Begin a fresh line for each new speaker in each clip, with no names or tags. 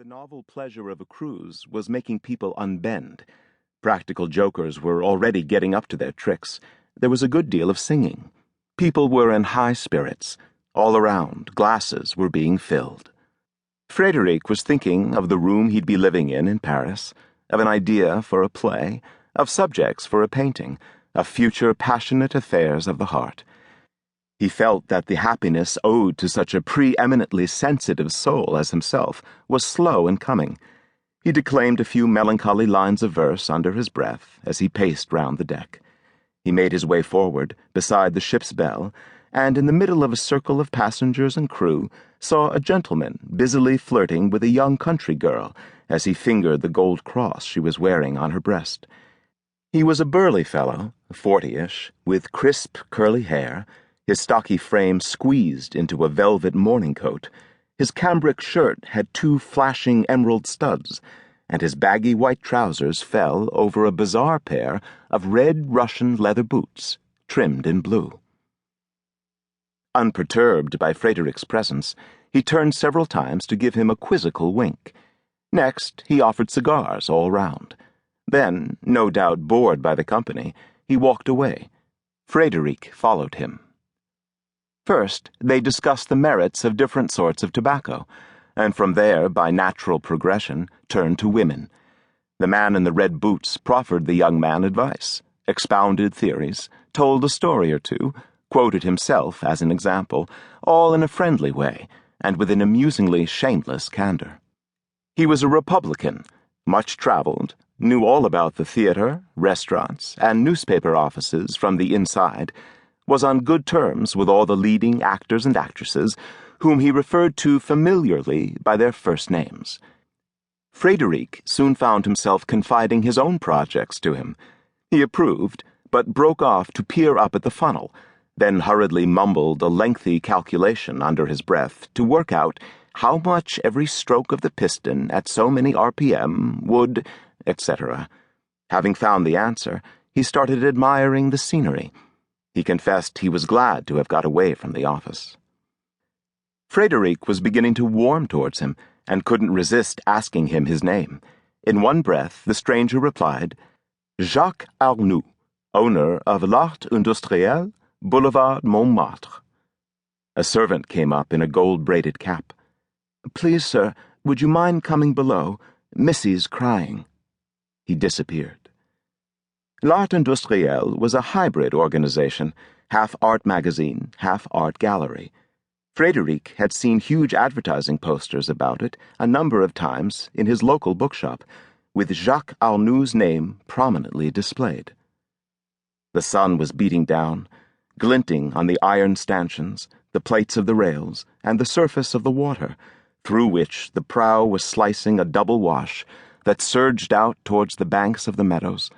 The novel pleasure of a cruise was making people unbend. Practical jokers were already getting up to their tricks. There was a good deal of singing. People were in high spirits. All around, glasses were being filled. Frederic was thinking of the room he'd be living in Paris, of an idea for a play, of subjects for a painting, of future passionate affairs of the heart. He felt that the happiness owed to such a preeminently sensitive soul as himself was slow in coming. He declaimed a few melancholy lines of verse under his breath as he paced round the deck. He made his way forward, beside the ship's bell, and in the middle of a circle of passengers and crew saw a gentleman busily flirting with a young country girl as he fingered the gold cross she was wearing on her breast. He was a burly fellow, 40-ish, with crisp, curly hair, his stocky frame squeezed into a velvet morning coat. His cambric shirt had two flashing emerald studs, and his baggy white trousers fell over a bizarre pair of red Russian leather boots, trimmed in blue. Unperturbed by Frederic's presence, he turned several times to give him a quizzical wink. Next, he offered cigars all round. Then, no doubt bored by the company, he walked away. Frederic followed him. First, they discussed the merits of different sorts of tobacco, and from there, by natural progression, turned to women. The man in the red boots proffered the young man advice, expounded theories, told a story or two, quoted himself as an example, all in a friendly way, and with an amusingly shameless candor. He was a Republican, much traveled, knew all about the theater, restaurants, and newspaper offices from the inside, was on good terms with all the leading actors and actresses, whom he referred to familiarly by their first names. Frederic soon found himself confiding his own projects to him. He approved, but broke off to peer up at the funnel, then hurriedly mumbled a lengthy calculation under his breath to work out how much every stroke of the piston at so many RPM would, etc. Having found the answer, he started admiring the scenery. He confessed he was glad to have got away from the office. Frederic was beginning to warm towards him, and couldn't resist asking him his name. In one breath, the stranger replied, Jacques Arnoux, owner of l'Art Industriel, Boulevard Montmartre. A servant came up in a gold-braided cap. Please, sir, would you mind coming below? Missy's crying. He disappeared. L'Art Industriel was a hybrid organization, half art magazine, half art gallery. Frederic had seen huge advertising posters about it a number of times in his local bookshop, with Jacques Arnoux' name prominently displayed. The sun was beating down, glinting on the iron stanchions, the plates of the rails, and the surface of the water, through which the prow was slicing a double wash that surged out towards the banks of the meadows.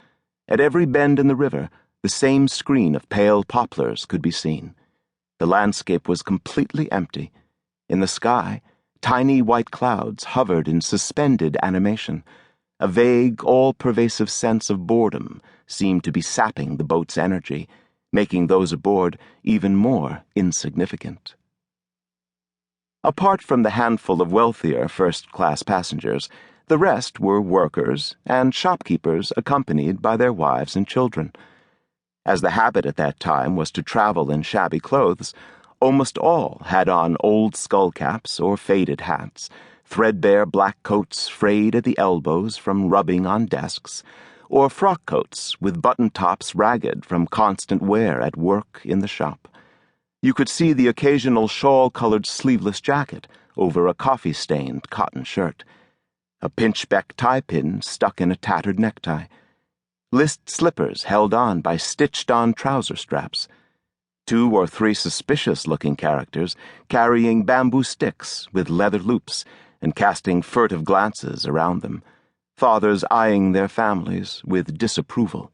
At every bend in the river, the same screen of pale poplars could be seen. The landscape was completely empty. In the sky, tiny white clouds hovered in suspended animation. A vague, all-pervasive sense of boredom seemed to be sapping the boat's energy, making those aboard even more insignificant. Apart from the handful of wealthier first-class passengers, the rest were workers and shopkeepers accompanied by their wives and children. As the habit at that time was to travel in shabby clothes, almost all had on old skullcaps or faded hats, threadbare black coats frayed at the elbows from rubbing on desks, or frock coats with button-tops ragged from constant wear at work in the shop. You could see the occasional shawl-colored sleeveless jacket over a coffee-stained cotton shirt, a pinchbeck tie-pin stuck in a tattered necktie, list slippers held on by stitched-on trouser straps, 2 or 3 suspicious-looking characters carrying bamboo sticks with leather loops and casting furtive glances around them, fathers eyeing their families with disapproval.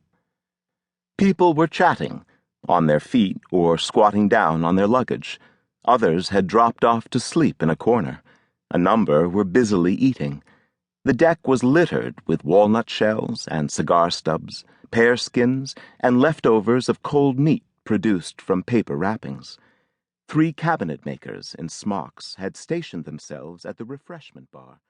People were chatting, on their feet or squatting down on their luggage. Others had dropped off to sleep in a corner. A number were busily eating. The deck was littered with walnut shells and cigar stubs, pear skins, and leftovers of cold meat produced from paper wrappings. 3 cabinet makers in smocks had stationed themselves at the refreshment bar.